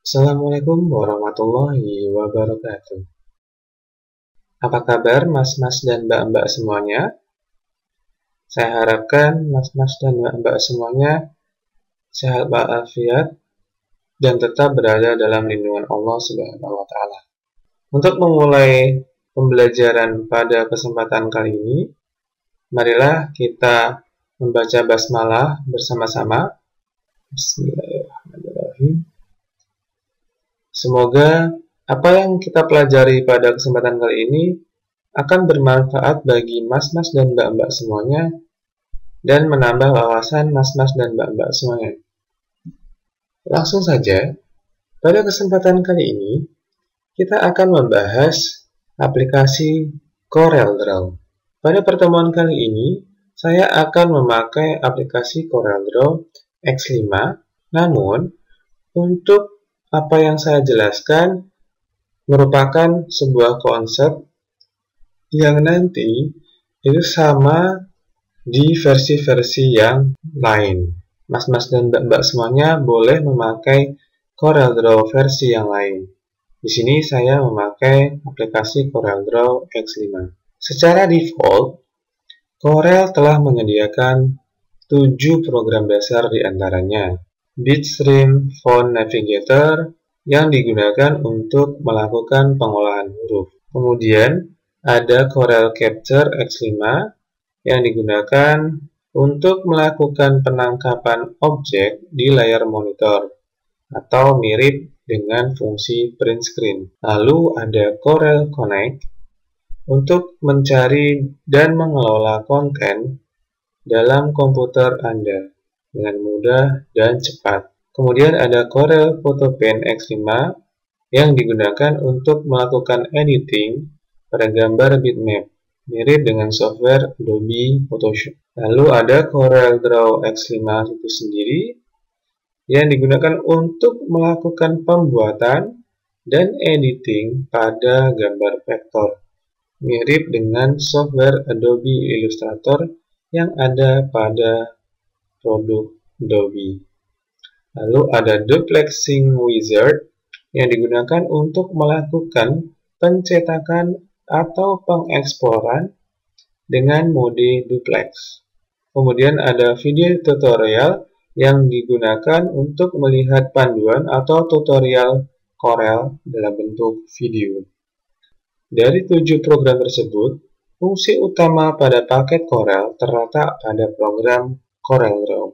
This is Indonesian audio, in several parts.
Assalamualaikum warahmatullahi wabarakatuh. Apa kabar mas-mas dan mbak-mbak semuanya? Saya harapkan mas-mas dan mbak-mbak semuanya sehat walafiat dan tetap berada dalam lindungan Allah Subhanahu wa taala. Untuk memulai pembelajaran pada kesempatan kali ini, marilah kita membaca basmalah bersama-sama. Bismillahirrahmanirrahim. Semoga apa yang kita pelajari pada kesempatan kali ini akan bermanfaat bagi mas-mas dan mbak-mbak semuanya dan menambah wawasan mas-mas dan mbak-mbak semuanya. Langsung saja, pada kesempatan kali ini kita akan membahas aplikasi CorelDRAW. Pada pertemuan kali ini, saya akan memakai aplikasi CorelDRAW X5, namun untuk apa yang saya jelaskan merupakan sebuah konsep yang nanti itu sama di versi-versi yang lain. Mas-mas dan mbak-mbak semuanya boleh memakai CorelDRAW versi yang lain. Di sini saya memakai aplikasi CorelDRAW X5. Secara default, Corel telah menyediakan 7 program dasar di antaranya. Bitstream Font Navigator yang digunakan untuk melakukan pengolahan huruf. Kemudian ada Corel Capture X5 yang digunakan untuk melakukan penangkapan objek di layar monitor atau mirip dengan fungsi print screen. Lalu ada Corel Connect untuk mencari dan mengelola konten dalam komputer Anda dengan mudah dan cepat. Kemudian ada Corel PhotoPen X5 yang digunakan untuk melakukan editing pada gambar bitmap, mirip dengan software Adobe Photoshop. Lalu ada CorelDRAW X5 itu sendiri yang digunakan untuk melakukan pembuatan dan editing pada gambar vektor, mirip dengan software Adobe Illustrator yang ada pada produk Adobe. Lalu ada Duplexing Wizard yang digunakan untuk melakukan pencetakan atau pengeksporan dengan mode duplex. Kemudian ada video tutorial yang digunakan untuk melihat panduan atau tutorial Corel dalam bentuk video. Dari 7 program tersebut, fungsi utama pada paket Corel terletak pada program CorelDRAW.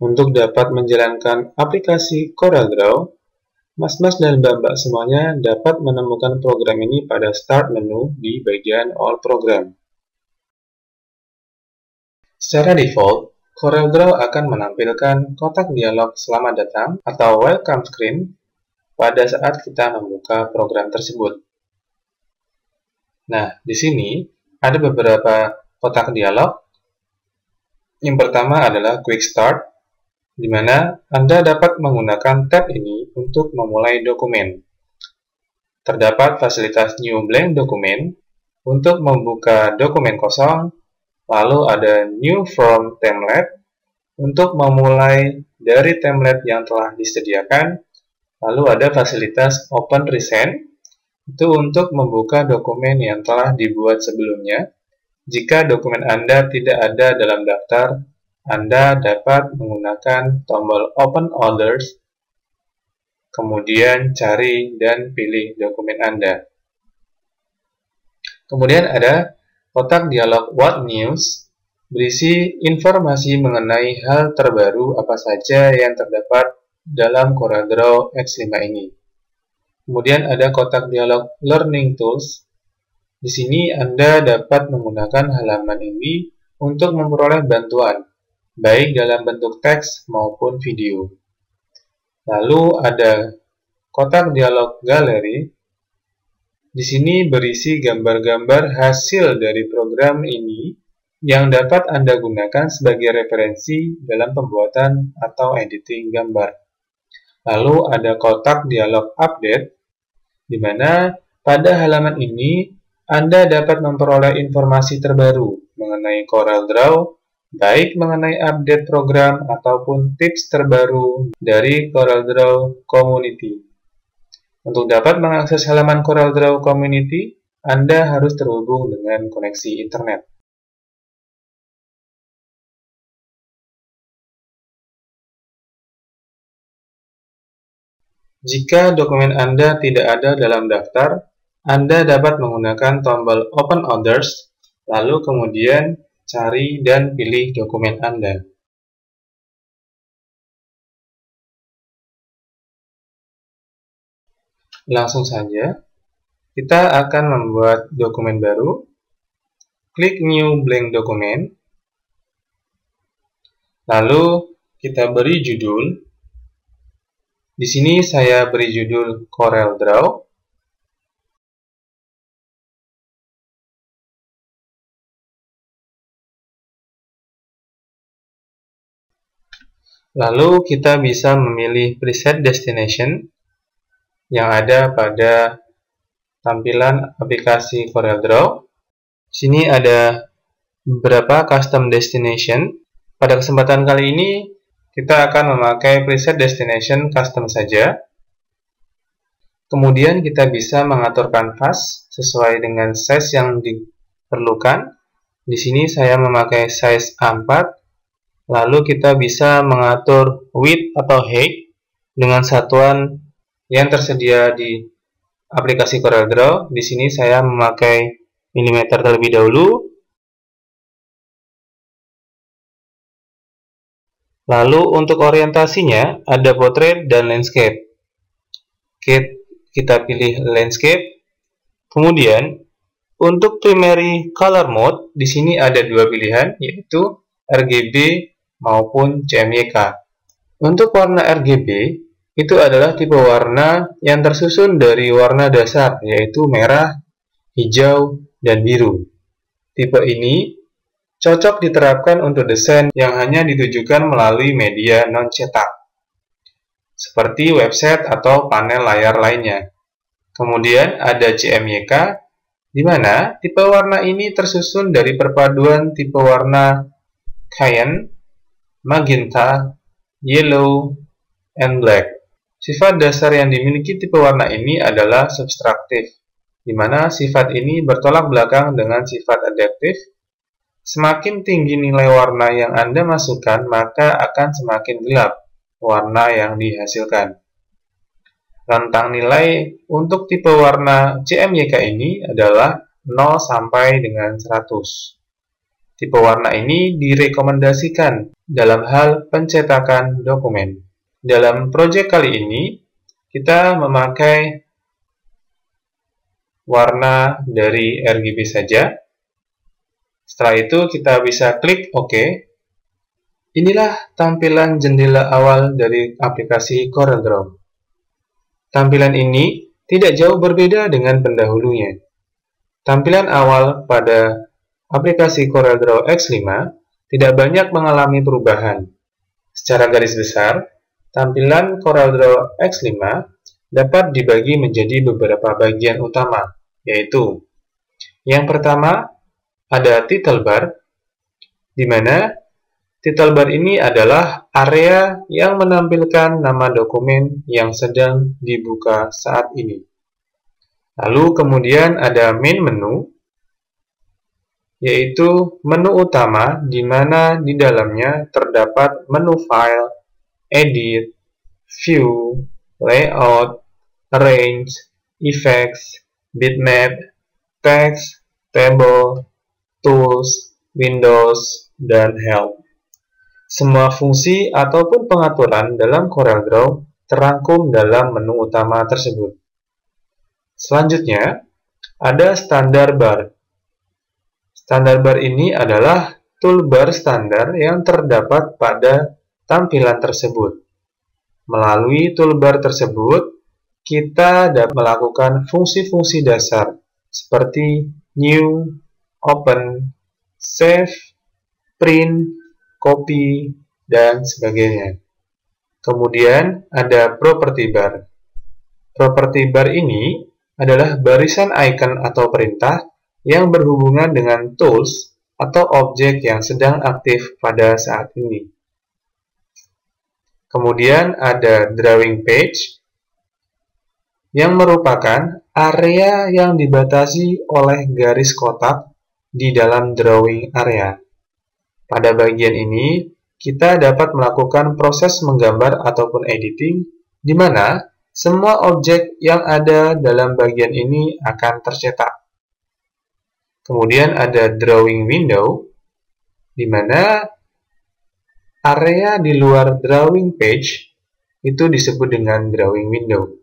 Untuk dapat menjalankan aplikasi CorelDRAW, mas-mas dan mbak-mbak semuanya dapat menemukan program ini pada Start menu di bagian All Program. Secara default, CorelDRAW akan menampilkan kotak dialog selamat datang atau welcome screen pada saat kita membuka program tersebut. Nah, di sini ada beberapa kotak dialog. Yang pertama adalah Quick Start, di mana Anda dapat menggunakan tab ini untuk memulai dokumen. Terdapat fasilitas New Blank Document untuk membuka dokumen kosong, lalu ada New From Template untuk memulai dari template yang telah disediakan, lalu ada fasilitas Open Recent itu untuk membuka dokumen yang telah dibuat sebelumnya. Jika dokumen Anda tidak ada dalam daftar, Anda dapat menggunakan tombol Open Others, kemudian cari dan pilih dokumen Anda. Kemudian ada kotak dialog What News, berisi informasi mengenai hal terbaru apa saja yang terdapat dalam CorelDRAW X5 ini. Kemudian ada kotak dialog Learning Tools. Di sini Anda dapat menggunakan halaman ini untuk memperoleh bantuan, baik dalam bentuk teks maupun video. Lalu ada kotak dialog Gallery. Di sini berisi gambar-gambar hasil dari program ini yang dapat Anda gunakan sebagai referensi dalam pembuatan atau editing gambar. Lalu ada kotak dialog Update, di mana pada halaman ini Anda dapat memperoleh informasi terbaru mengenai CorelDRAW baik mengenai update program ataupun tips terbaru dari CorelDRAW Community. Untuk dapat mengakses halaman CorelDRAW Community, Anda harus terhubung dengan koneksi internet. Jika dokumen Anda tidak ada dalam daftar, Anda dapat menggunakan tombol Open Others, lalu kemudian cari dan pilih dokumen Anda. Langsung saja, kita akan membuat dokumen baru. Klik New Blank Document, lalu kita beri judul. Di sini saya beri judul CorelDRAW. Lalu kita bisa memilih preset destination yang ada pada tampilan aplikasi CorelDRAW. Di sini ada beberapa custom destination. Pada kesempatan kali ini kita akan memakai preset destination custom saja. Kemudian kita bisa mengatur kanvas sesuai dengan size yang diperlukan. Di sini saya memakai size A4. Lalu kita bisa mengatur width atau height dengan satuan yang tersedia di aplikasi CorelDRAW. Di sini saya memakai milimeter terlebih dahulu. Lalu untuk orientasinya ada portrait dan landscape. Kita pilih landscape. Kemudian untuk primary color mode di sini ada dua pilihan, yaitu RGB maupun CMYK. Untuk warna RGB itu adalah tipe warna yang tersusun dari warna dasar, yaitu merah, hijau, dan biru. Tipe ini cocok diterapkan untuk desain yang hanya ditujukan melalui media non-cetak, seperti website atau panel layar lainnya. Kemudian ada CMYK, di mana tipe warna ini tersusun dari perpaduan tipe warna cyan, magenta, yellow, and black. Sifat dasar yang dimiliki tipe warna ini adalah subtraktif, di mana sifat ini bertolak belakang dengan sifat adaptif. Semakin tinggi nilai warna yang Anda masukkan, maka akan semakin gelap warna yang dihasilkan. Rentang nilai untuk tipe warna CMYK ini adalah 0 sampai dengan 100. Tipe warna ini direkomendasikan dalam hal pencetakan dokumen. Dalam proyek kali ini, kita memakai warna dari RGB saja. Setelah itu kita bisa klik OK. Inilah tampilan jendela awal dari aplikasi CorelDRAW. Tampilan ini tidak jauh berbeda dengan pendahulunya. Tampilan awal pada aplikasi CorelDRAW X5 tidak banyak mengalami perubahan. Secara garis besar, tampilan CorelDRAW X5 dapat dibagi menjadi beberapa bagian utama, yaitu yang pertama, ada title bar, di mana title bar ini adalah area yang menampilkan nama dokumen yang sedang dibuka saat ini. Lalu kemudian ada main menu, yaitu menu utama di mana di dalamnya terdapat menu file, edit, view, layout, arrange, effects, bitmap, text, table, tools, windows, dan help. Semua fungsi ataupun pengaturan dalam CorelDRAW terangkum dalam menu utama tersebut. Selanjutnya, ada standar bar. Standar bar ini adalah toolbar standar yang terdapat pada tampilan tersebut. Melalui toolbar tersebut, kita dapat melakukan fungsi-fungsi dasar seperti new, open, save, print, copy, dan sebagainya. Kemudian ada property bar. Property bar ini adalah barisan icon atau perintah yang berhubungan dengan tools atau objek yang sedang aktif pada saat ini. Kemudian ada drawing page, yang merupakan area yang dibatasi oleh garis kotak di dalam drawing area. Pada bagian ini, kita dapat melakukan proses menggambar ataupun editing, di mana semua objek yang ada dalam bagian ini akan tercetak. Kemudian ada drawing window, di mana area di luar drawing page itu disebut dengan drawing window.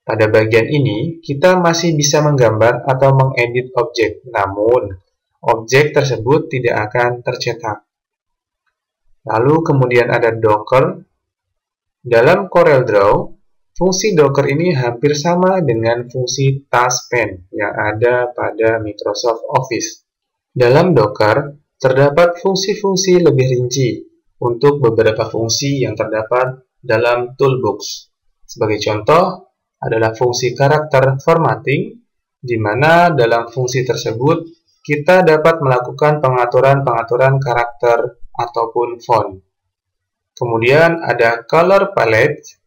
Pada bagian ini, kita masih bisa menggambar atau mengedit objek, namun objek tersebut tidak akan tercetak. Lalu kemudian ada Docker. Dalam CorelDRAW, fungsi Docker ini hampir sama dengan fungsi Taskpan yang ada pada Microsoft Office. Dalam Docker, terdapat fungsi-fungsi lebih rinci untuk beberapa fungsi yang terdapat dalam toolbox. Sebagai contoh, adalah fungsi karakter formatting, di mana dalam fungsi tersebut kita dapat melakukan pengaturan-pengaturan karakter ataupun font. Kemudian ada color palette,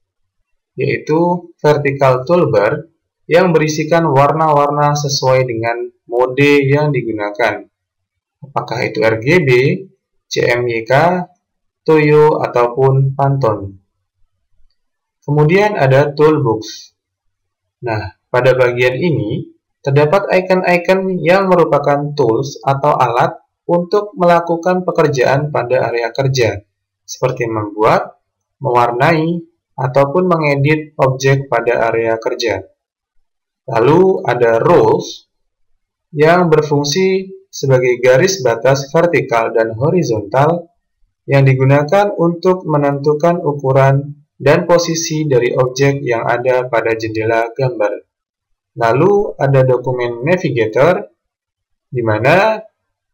yaitu vertical toolbar yang berisikan warna-warna sesuai dengan mode yang digunakan. Apakah itu RGB, CMYK, Toyo, ataupun Pantone. Kemudian ada toolbox. Nah, pada bagian ini terdapat icon-icon yang merupakan tools atau alat untuk melakukan pekerjaan pada area kerja, seperti membuat, mewarnai, ataupun mengedit objek pada area kerja. Lalu ada rules yang berfungsi sebagai garis batas vertikal dan horizontal yang digunakan untuk menentukan ukuran dan posisi dari objek yang ada pada jendela gambar. Lalu ada dokumen navigator, di mana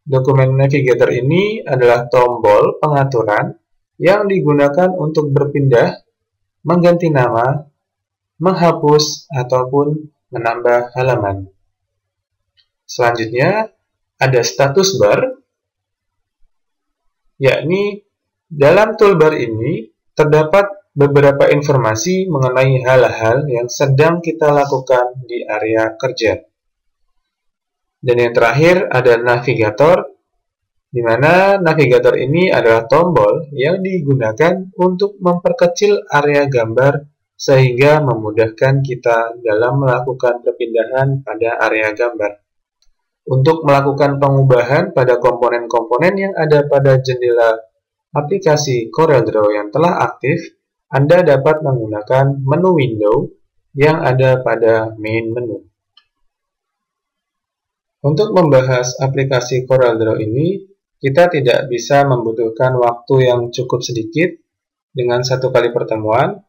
dokumen navigator ini adalah tombol pengaturan yang digunakan untuk berpindah, mengganti nama, menghapus, ataupun menambah halaman. Selanjutnya, ada status bar, yakni dalam toolbar ini terdapat beberapa informasi mengenai hal-hal yang sedang kita lakukan di area kerja. Dan yang terakhir ada navigator, di mana navigator ini adalah tombol yang digunakan untuk memperkecil area gambar sehingga memudahkan kita dalam melakukan perpindahan pada area gambar. Untuk melakukan pengubahan pada komponen-komponen yang ada pada jendela aplikasi CorelDRAW yang telah aktif, Anda dapat menggunakan menu window yang ada pada main menu. Untuk membahas aplikasi CorelDRAW ini, kita tidak bisa membutuhkan waktu yang cukup sedikit dengan satu kali pertemuan.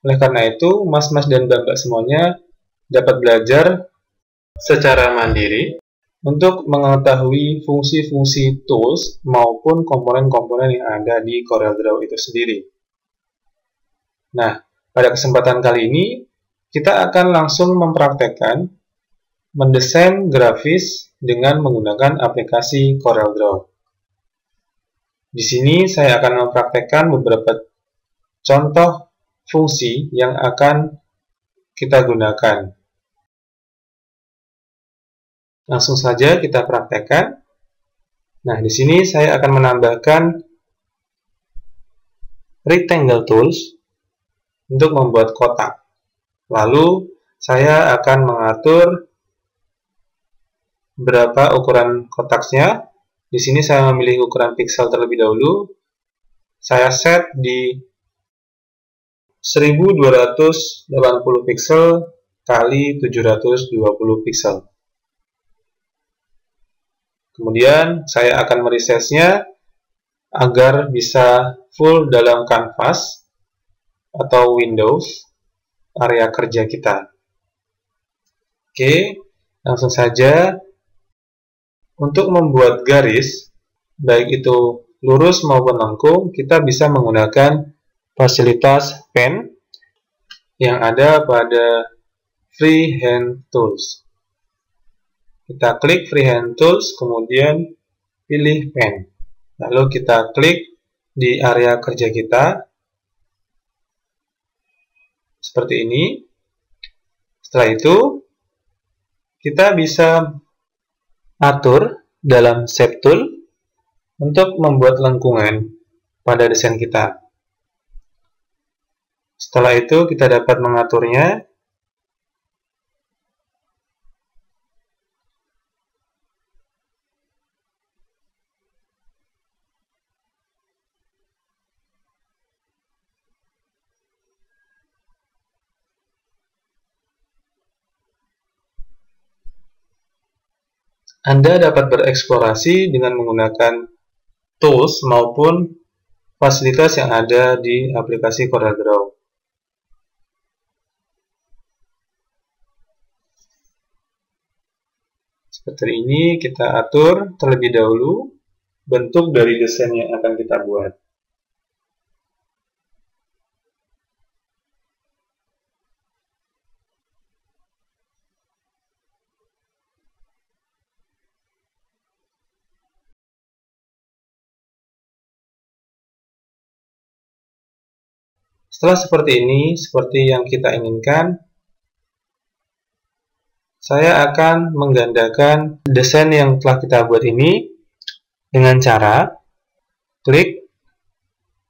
Oleh karena itu, mas-mas dan mbak-mbak semuanya dapat belajar secara mandiri untuk mengetahui fungsi-fungsi tools maupun komponen-komponen yang ada di CorelDRAW itu sendiri. Nah, pada kesempatan kali ini, kita akan langsung mempraktekkan mendesain grafis dengan menggunakan aplikasi CorelDRAW. Di sini saya akan mempraktekkan beberapa contoh fungsi yang akan kita gunakan. Langsung saja kita praktekkan. Nah, di sini saya akan menambahkan rectangle tools untuk membuat kotak. Lalu, saya akan mengatur berapa ukuran kotaknya. Di sini saya memilih ukuran piksel terlebih dahulu. Saya set di 1280 piksel kali 720 piksel. Kemudian saya akan meresizenya agar bisa full dalam kanvas atau Windows area kerja kita. Oke, langsung saja. Untuk membuat garis, baik itu lurus maupun lengkung, kita bisa menggunakan fasilitas pen yang ada pada Freehand Tools. Kita klik Freehand Tools, kemudian pilih pen. Lalu kita klik di area kerja kita, seperti ini. Setelah itu, kita bisa atur dalam Shape Tool untuk membuat lengkungan pada desain kita. Setelah itu, kita dapat mengaturnya. Anda dapat bereksplorasi dengan menggunakan tools maupun fasilitas yang ada di aplikasi CorelDRAW. Seperti ini, kita atur terlebih dahulu bentuk dari desain yang akan kita buat. Setelah seperti ini, seperti yang kita inginkan, saya akan menggandakan desain yang telah kita buat ini dengan cara klik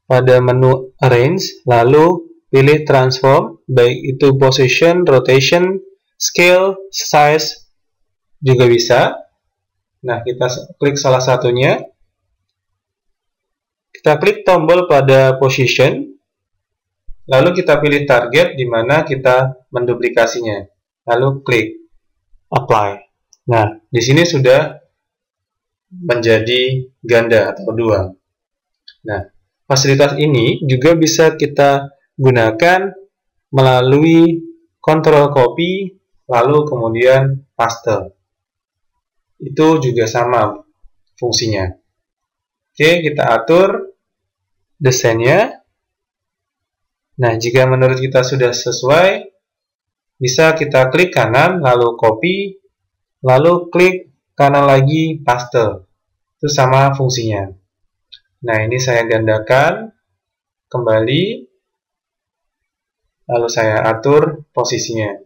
pada menu Arrange, lalu pilih Transform, baik itu Position, Rotation, Scale, Size, juga bisa. Nah, kita klik salah satunya. Kita klik tombol pada Position, lalu kita pilih target di mana kita menduplikasinya. Lalu klik Apply. Nah, di sini sudah menjadi ganda atau dua. Nah, fasilitas ini juga bisa kita gunakan melalui Control Copy, lalu kemudian Paste. Itu juga sama fungsinya. Oke, kita atur desainnya. Nah, jika menurut kita sudah sesuai, bisa kita klik kanan, lalu copy, lalu klik kanan lagi, paste. Itu sama fungsinya. Nah, ini saya gandakan kembali, lalu saya atur posisinya.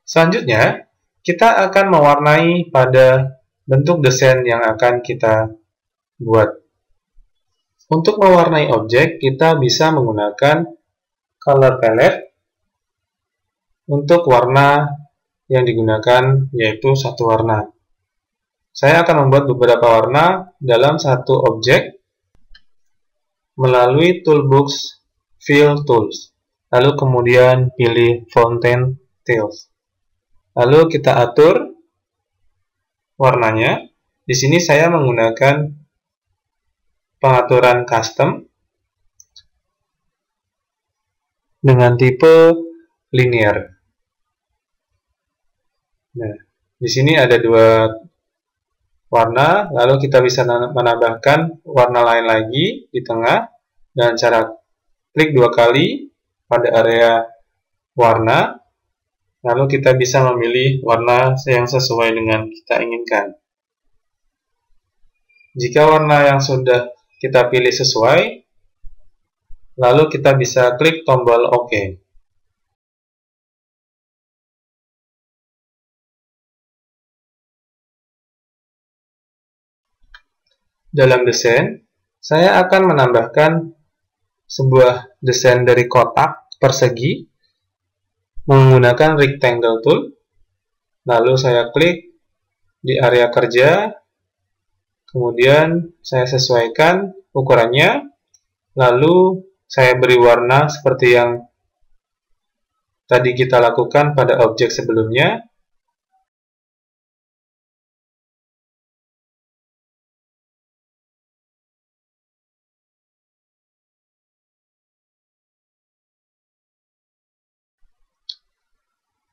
Selanjutnya, kita akan mewarnai pada bentuk desain yang akan kita buat. Untuk mewarnai objek, kita bisa menggunakan color palette. Untuk warna yang digunakan yaitu satu warna. Saya akan membuat beberapa warna dalam satu objek melalui toolbox Fill Tools. Lalu kemudian pilih Fountain Tiles. Lalu kita atur warnanya. Di sini saya menggunakan pengaturan custom dengan tipe linear. Nah, di sini ada dua warna, lalu kita bisa menambahkan warna lain lagi di tengah dengan cara klik dua kali pada area warna. Lalu kita bisa memilih warna yang sesuai dengan kita inginkan. Jika warna yang sudah kita pilih sesuai, lalu kita bisa klik tombol OK. Dalam desain, saya akan menambahkan sebuah desain dari kotak persegi menggunakan rectangle tool. Lalu saya klik di area kerja, kemudian saya sesuaikan ukurannya, lalu saya beri warna seperti yang tadi kita lakukan pada objek sebelumnya.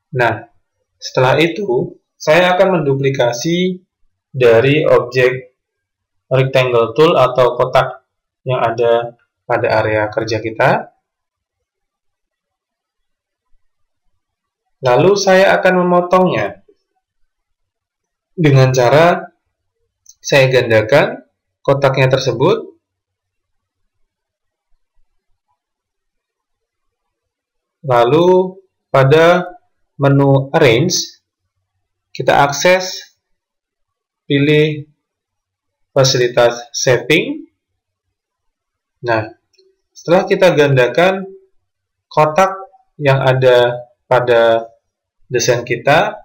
Nah, setelah itu, saya akan menduplikasi dari objek rectangle tool atau kotak yang ada pada area kerja kita. Lalu saya akan memotongnya dengan cara saya gandakan kotaknya tersebut. Lalu pada menu Arrange, kita akses, pilih fasilitas Shaping. Nah, setelah kita gandakan kotak yang ada pada desain kita,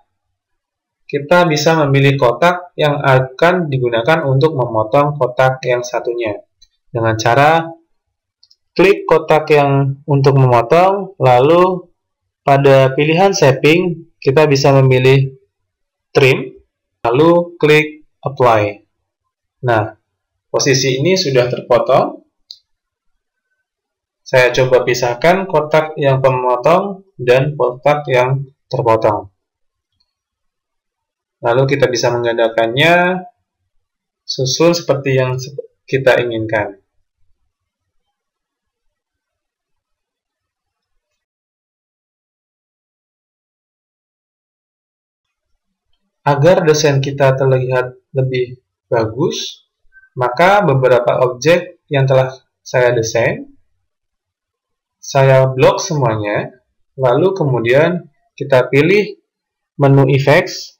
kita bisa memilih kotak yang akan digunakan untuk memotong kotak yang satunya. Dengan cara klik kotak yang untuk memotong, lalu pada pilihan Shaping, kita bisa memilih Trim, lalu klik Apply. Nah, posisi ini sudah terpotong. Saya coba pisahkan kotak yang pemotong dan kotak yang terpotong. Lalu kita bisa menggandakannya susun seperti yang kita inginkan. Agar desain kita terlihat lebih bagus, maka beberapa objek yang telah saya desain, saya blok semuanya, lalu kemudian kita pilih menu Effects,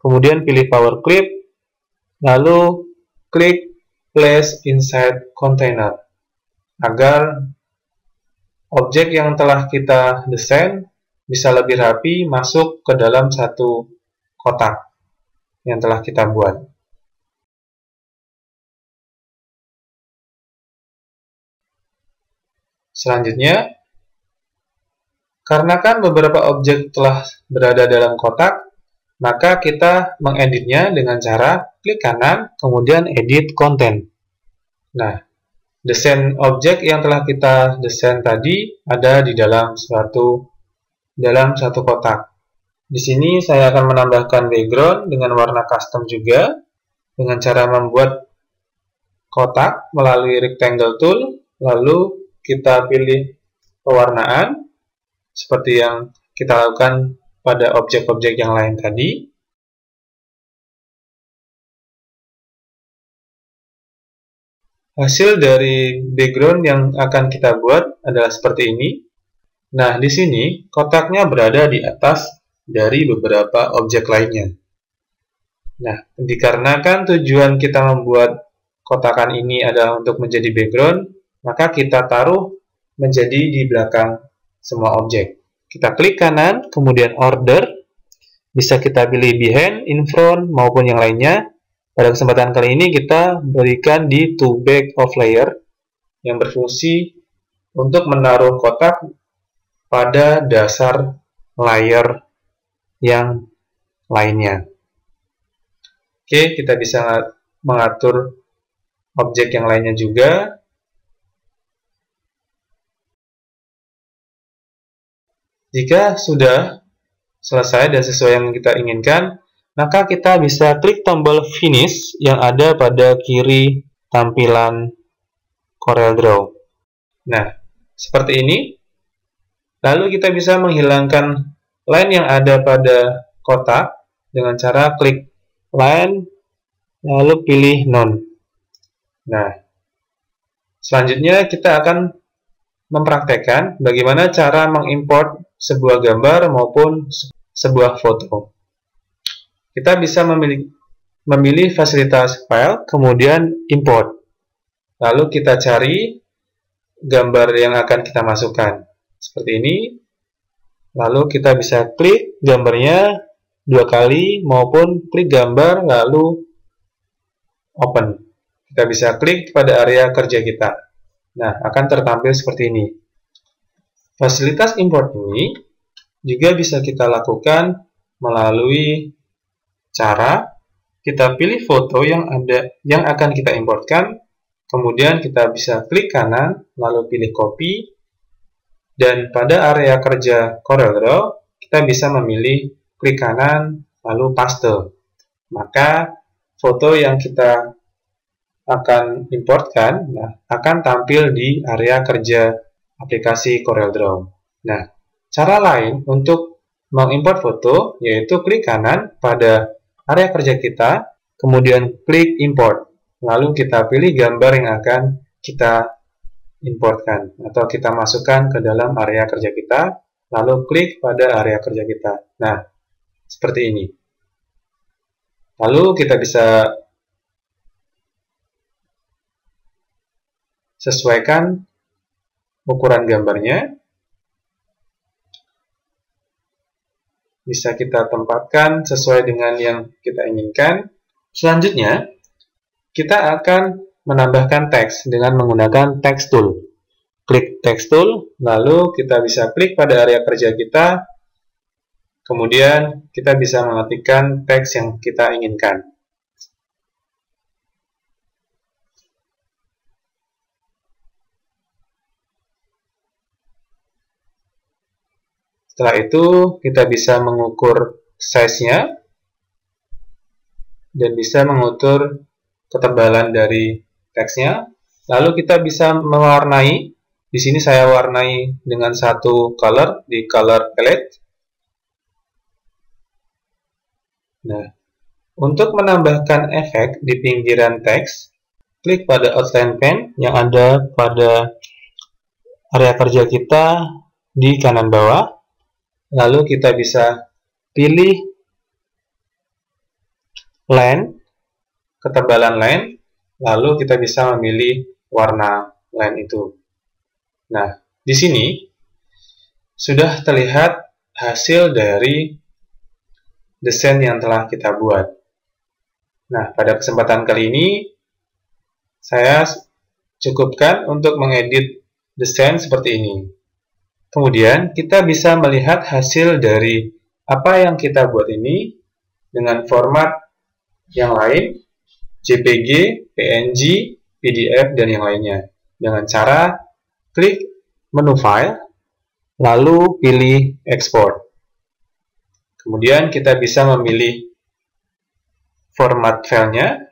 kemudian pilih Power Clip, lalu klik Place Inside Container, agar objek yang telah kita desain bisa lebih rapi masuk ke dalam satu kotak yang telah kita buat. Selanjutnya, karena kan beberapa objek telah berada dalam kotak, maka kita mengeditnya dengan cara klik kanan, kemudian Edit Content. Nah, desain objek yang telah kita desain tadi ada di dalam satu kotak. Di sini saya akan menambahkan background dengan warna custom juga, dengan cara membuat kotak melalui Rectangle Tool, lalu kita pilih pewarnaan, seperti yang kita lakukan pada objek-objek yang lain tadi. Hasil dari background yang akan kita buat adalah seperti ini. Nah, di sini kotaknya berada di atas dari beberapa objek lainnya. Nah, dikarenakan tujuan kita membuat kotakan ini adalah untuk menjadi background, maka kita taruh menjadi di belakang semua objek. Kita klik kanan, kemudian Order, bisa kita pilih Behind, In Front, maupun yang lainnya. Pada kesempatan kali ini kita berikan di To Back of Layer, yang berfungsi untuk menaruh kotak pada dasar layer yang lainnya. Oke, kita bisa mengatur objek yang lainnya juga. Jika sudah selesai dan sesuai yang kita inginkan, maka kita bisa klik tombol Finish yang ada pada kiri tampilan CorelDRAW. Nah, seperti ini. Lalu kita bisa menghilangkan line yang ada pada kotak dengan cara klik line, lalu pilih None. Nah, selanjutnya kita akan mempraktekkan bagaimana cara mengimport sebuah gambar maupun sebuah foto. Kita bisa memilih fasilitas File, kemudian Import. Lalu kita cari gambar yang akan kita masukkan. Seperti ini. Lalu kita bisa klik gambarnya 2 kali maupun klik gambar lalu Open. Kita bisa klik pada area kerja kita. Nah, akan tertampil seperti ini. Fasilitas import ini juga bisa kita lakukan melalui cara kita pilih foto yang akan kita importkan, kemudian kita bisa klik kanan lalu pilih copy, dan pada area kerja CorelDRAW kita bisa memilih klik kanan lalu paste. Maka foto yang kita akan importkan akan tampil di area kerja aplikasi CorelDRAW. Nah, cara lain untuk mengimport foto, yaitu klik kanan pada area kerja kita, kemudian klik import. Lalu kita pilih gambar yang akan kita importkan atau kita masukkan ke dalam area kerja kita, lalu klik pada area kerja kita. Nah, seperti ini. Lalu kita bisa sesuaikan ukuran gambarnya. Bisa kita tempatkan sesuai dengan yang kita inginkan. Selanjutnya, kita akan menambahkan teks dengan menggunakan text tool. Klik text tool, lalu kita bisa klik pada area kerja kita, kemudian kita bisa mengetikkan teks yang kita inginkan. Setelah itu, kita bisa mengukur size-nya dan bisa mengukur ketebalan dari teksnya. Lalu kita bisa mewarnai. Di sini saya warnai dengan satu color di color palette. Nah, untuk menambahkan efek di pinggiran teks, klik pada outline pen yang ada pada area kerja kita di kanan bawah. Lalu kita bisa pilih line, ketebalan line, lalu kita bisa memilih warna line itu. Nah, di sini sudah terlihat hasil dari desain yang telah kita buat. Nah, pada kesempatan kali ini saya cukupkan untuk mengedit desain seperti ini. Kemudian kita bisa melihat hasil dari apa yang kita buat ini dengan format yang lain, JPG, PNG, PDF, dan yang lainnya. Dengan cara klik menu File, lalu pilih Export. Kemudian kita bisa memilih format filenya,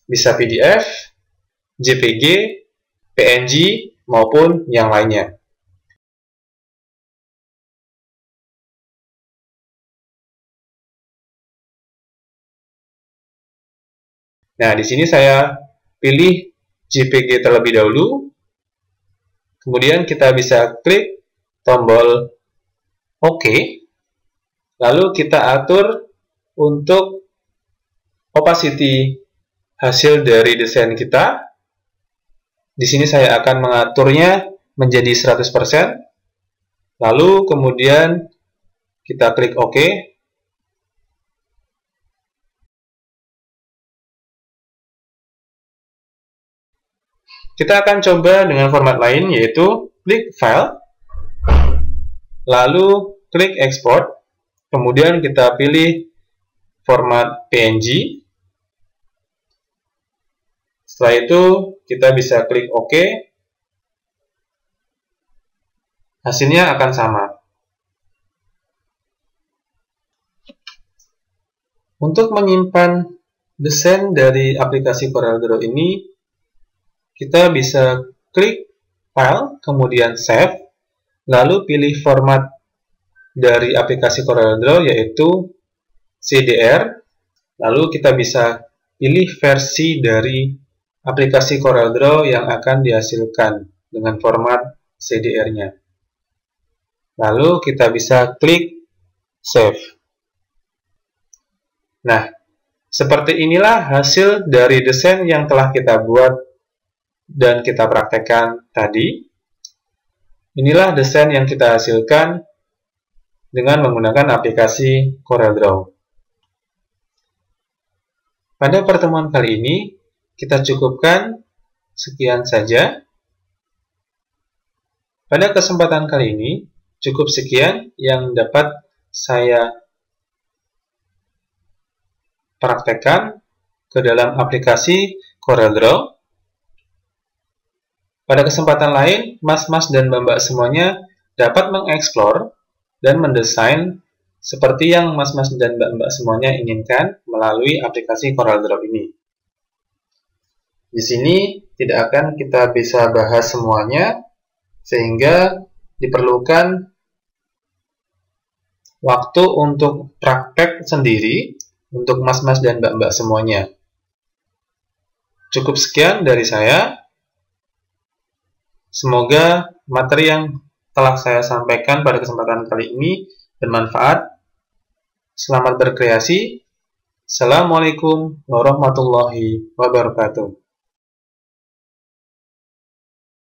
bisa PDF, JPG, PNG, maupun yang lainnya. Nah, di sini saya pilih JPG terlebih dahulu. Kemudian kita bisa klik tombol OK. Lalu kita atur untuk opacity hasil dari desain kita. Di sini saya akan mengaturnya menjadi 100%. Lalu kemudian kita klik OK. Kita akan coba dengan format lain, yaitu klik File, lalu klik Export, kemudian kita pilih format PNG. Setelah itu, kita bisa klik OK. Hasilnya akan sama. Untuk menyimpan desain dari aplikasi CorelDRAW ini, kita bisa klik File, kemudian Save, lalu pilih format dari aplikasi CorelDRAW yaitu CDR, lalu kita bisa pilih versi dari aplikasi CorelDRAW yang akan dihasilkan dengan format CDR-nya. Lalu kita bisa klik Save. Nah, seperti inilah hasil dari desain yang telah kita buat dan kita praktekkan tadi. Inilah desain yang kita hasilkan dengan menggunakan aplikasi CorelDRAW. Pada pertemuan kali ini, kita cukupkan sekian saja. Pada kesempatan kali ini, cukup sekian yang dapat saya praktekkan ke dalam aplikasi CorelDRAW. Pada kesempatan lain, mas-mas dan mbak-mbak semuanya dapat mengeksplor dan mendesain seperti yang mas-mas dan mbak-mbak semuanya inginkan melalui aplikasi CorelDRAW ini. Di sini tidak akan kita bisa bahas semuanya, sehingga diperlukan waktu untuk praktek sendiri untuk mas-mas dan mbak-mbak semuanya. Cukup sekian dari saya. Semoga materi yang telah saya sampaikan pada kesempatan kali ini bermanfaat. Selamat berkreasi. Assalamualaikum warahmatullahi wabarakatuh.